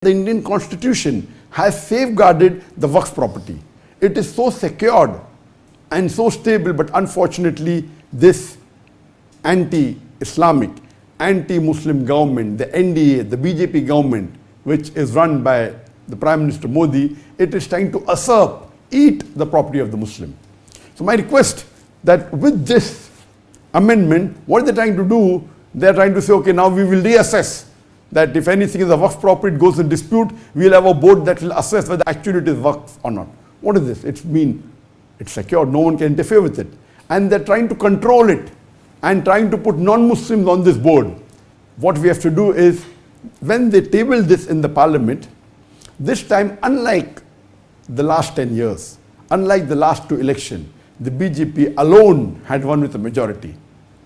The Indian Constitution has safeguarded the Waqf property. It is so secured and so stable, but unfortunately this anti-Islamic, anti-Muslim government, the NDA, the BJP government, which is run by the Prime Minister Modi, it is trying to usurp, eat the property of the Muslim. So my request that with this amendment, what they're trying to do, they're trying to say, okay, now we will reassess that if anything is a Waqf property, it goes in dispute, we'll have a board that will assess whether actually it is Waqf or not. What is this? It's secured, no one can interfere with it. And they're trying to control it and trying to put non-Muslims on this board. What we have to do is, when they table this in the parliament, this time, unlike the last 10 years, unlike the last 2 elections, the BJP alone had won with a majority.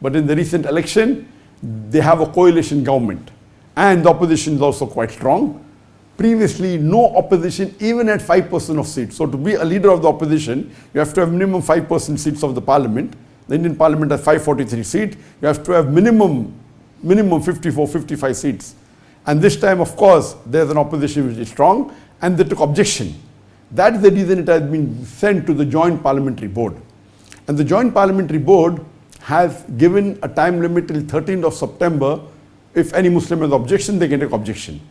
But in the recent election, they have a coalition government. And the opposition is also quite strong. Previously, no opposition even had 5% of seats. So to be a leader of the opposition, you have to have minimum 5% seats of the parliament. The Indian parliament has 543 seats. You have to have minimum 54, 55 seats. And this time, of course, there's an opposition which is strong, and they took objection. That is the reason it has been sent to the Joint Parliamentary Board. And the Joint Parliamentary Board has given a time limit till 13th of September. If any Muslim has objection, they can take objection.